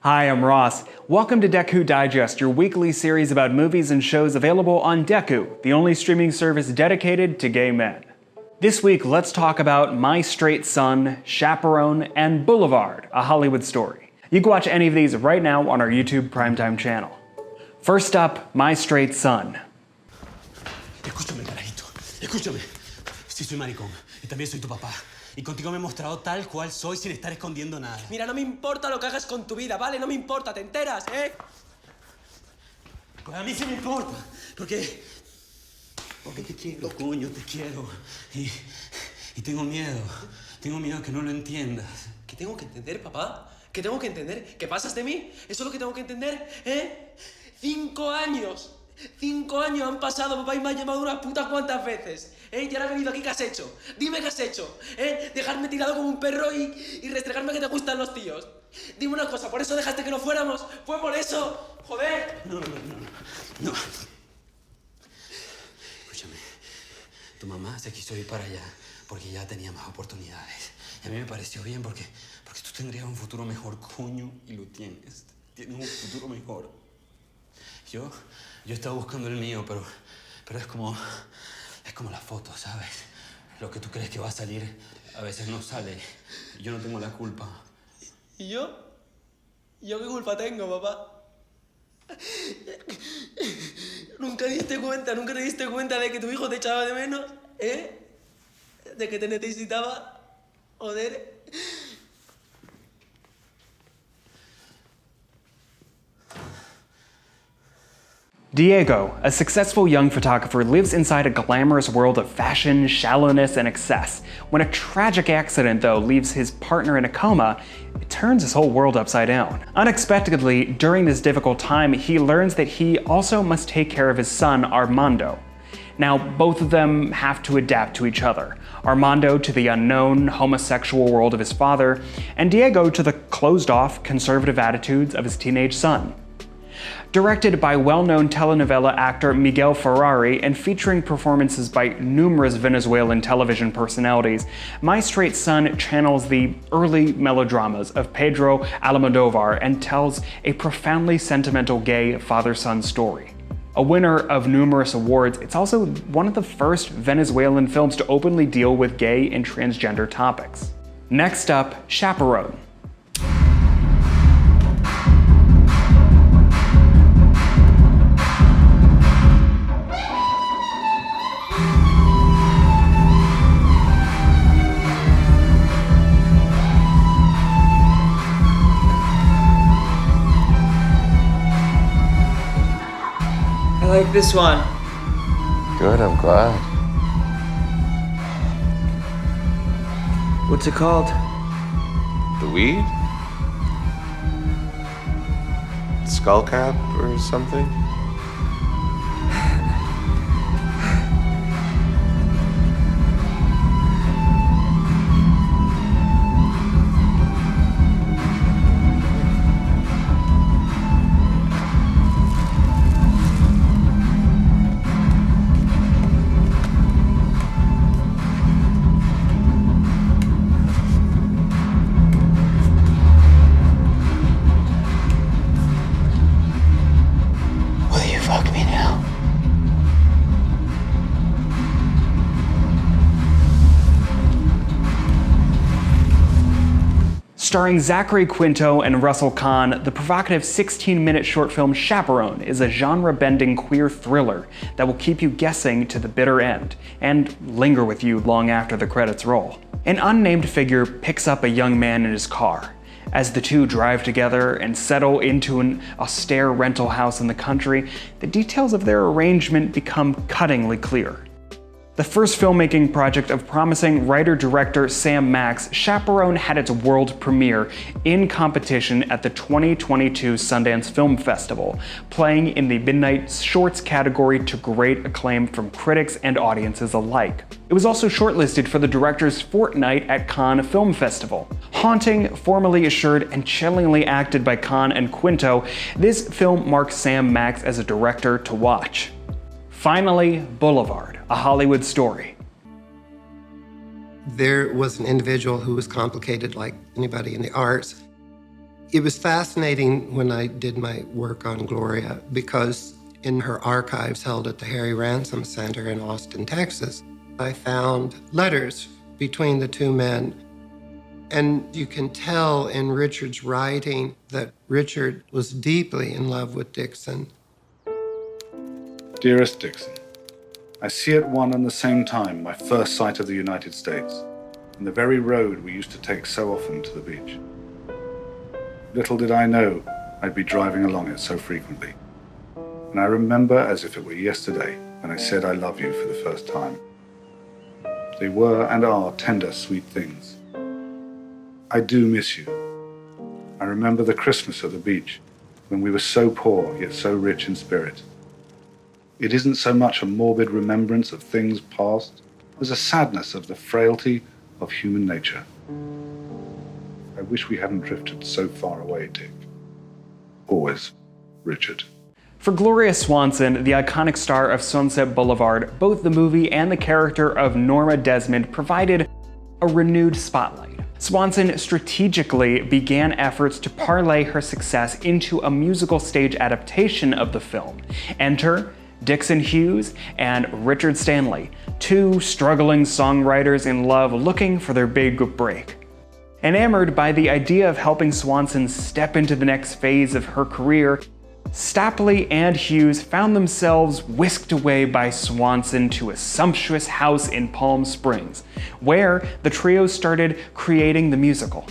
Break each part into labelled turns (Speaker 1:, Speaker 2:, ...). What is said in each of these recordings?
Speaker 1: Hi, I'm Ross. Welcome to Deku Digest, your weekly series about movies and shows available on Deku, the only streaming service dedicated to gay men. This week, let's talk about My Straight Son, Chaperone, and Boulevard, A Hollywood Story. You can watch any of these right now on our YouTube Primetime channel. First up, My Straight Son.
Speaker 2: Escúchame, carajito. Escúchame. Sí, soy maricón. Y también soy tu papá. Y contigo me he mostrado tal cual soy sin estar escondiendo nada.
Speaker 3: Mira, no me importa lo que hagas con tu vida, ¿vale? No me importa, ¿te enteras, eh?
Speaker 2: Pues a mí sí me importa. Porque te quiero, coño, te quiero. Y tengo miedo. Tengo miedo que no lo entiendas.
Speaker 3: ¿Qué tengo que entender, papá? ¿Qué tengo que entender? ¿Qué pasas de mí? ¿Eso es lo que tengo que entender? ¿Eh? 5 años. 5 años han pasado, papá, y me ha llamado unas putas cuantas veces. Y ahora he venido aquí, ¿qué has hecho? Dime qué has hecho. Dejarme tirado como un perro y restregarme que te gustan los tíos. Dime una cosa, ¿por eso dejaste que no fuéramos? ¿Fue por eso? ¡Joder!
Speaker 2: No. Escúchame. Tu mamá se quiso ir para allá porque ya tenía más oportunidades. Y a mí me pareció bien porque tú tendrías un futuro mejor, coño, y lo tienes. Tienes un futuro mejor. Yo estaba buscando el mío, pero es como la foto, ¿sabes? Lo que tú crees que va a salir a veces no sale. Yo no tengo la culpa.
Speaker 3: ¿Y yo? ¿Yo qué culpa tengo, papá? ¿Nunca te diste cuenta de que tu hijo te echaba de menos? ¿De que te necesitaba? Joder.
Speaker 1: Diego, a successful young photographer, lives inside a glamorous world of fashion, shallowness, and excess. When a tragic accident, though, leaves his partner in a coma, it turns his whole world upside down. Unexpectedly, during this difficult time, he learns that he also must take care of his son, Armando. Now, both of them have to adapt to each other. Armando to the unknown, homosexual world of his father, and Diego to the closed-off, conservative attitudes of his teenage son. Directed by well-known telenovela actor Miguel Ferrari and featuring performances by numerous Venezuelan television personalities, My Straight Son channels the early melodramas of Pedro Almodovar and tells a profoundly sentimental gay father-son story. A winner of numerous awards, it's also one of the first Venezuelan films to openly deal with gay and transgender topics. Next up, Chaperone.
Speaker 3: I like this one.
Speaker 4: Good, I'm glad.
Speaker 3: What's it called?
Speaker 4: The weed? Skullcap or something?
Speaker 1: Starring Zachary Quinto and Russell Kahn, the provocative 16-minute short film Chaperone is a genre-bending queer thriller that will keep you guessing to the bitter end, and linger with you long after the credits roll. An unnamed figure picks up a young man in his car. As the two drive together and settle into an austere rental house in the country, the details of their arrangement become cuttingly clear. The first filmmaking project of promising writer-director Sam Max, Chaperone had its world premiere in competition at the 2022 Sundance Film Festival, playing in the Midnight Shorts category to great acclaim from critics and audiences alike. It was also shortlisted for the director's fortnight at Cannes Film Festival. Haunting, formally assured, and chillingly acted by Kahn and Quinto, this film marks Sam Max as a director to watch. Finally, Boulevard, A Hollywood Story.
Speaker 5: There was an individual who was complicated like anybody in the arts. It was fascinating when I did my work on Gloria because in her archives held at the Harry Ransom Center in Austin, Texas, I found letters between the two men. And you can tell in Richard's writing that Richard was deeply in love with Dixon.
Speaker 6: Dearest Dixon, I see at one and the same time my first sight of the United States, and the very road we used to take so often to the beach. Little did I know I'd be driving along it so frequently. And I remember as if it were yesterday when I said I love you for the first time. They were and are tender, sweet things. I do miss you. I remember the Christmas at the beach when we were so poor yet so rich in spirit. It isn't so much a morbid remembrance of things past as a sadness of the frailty of human nature. I wish we hadn't drifted so far away, Dick. Always, Richard.
Speaker 1: For Gloria Swanson, the iconic star of Sunset Boulevard, both the movie and the character of Norma Desmond provided a renewed spotlight. Swanson strategically began efforts to parlay her success into a musical stage adaptation of the film. Enter Dixon Hughes and Richard Stanley, two struggling songwriters in love looking for their big break. Enamored by the idea of helping Swanson step into the next phase of her career, Stapley and Hughes found themselves whisked away by Swanson to a sumptuous house in Palm Springs, where the trio started creating the musical.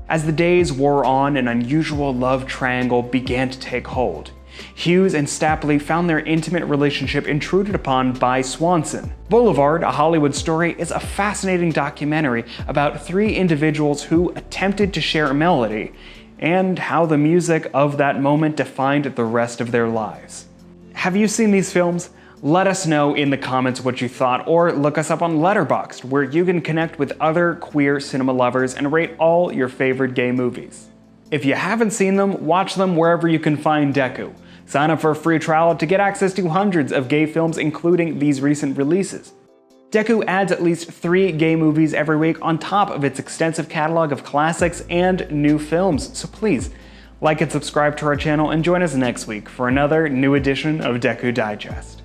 Speaker 1: As the days wore on, an unusual love triangle began to take hold. Hughes and Stapley found their intimate relationship intruded upon by Swanson. Boulevard, A Hollywood Story, is a fascinating documentary about three individuals who attempted to share a melody, and how the music of that moment defined the rest of their lives. Have you seen these films? Let us know in the comments what you thought, or look us up on Letterboxd, where you can connect with other queer cinema lovers and rate all your favorite gay movies. If you haven't seen them, watch them wherever you can find Deku. Sign up for a free trial to get access to hundreds of gay films, including these recent releases. Deku adds at least 3 gay movies every week on top of its extensive catalog of classics and new films, so please like and subscribe to our channel and join us next week for another new edition of Deku Digest.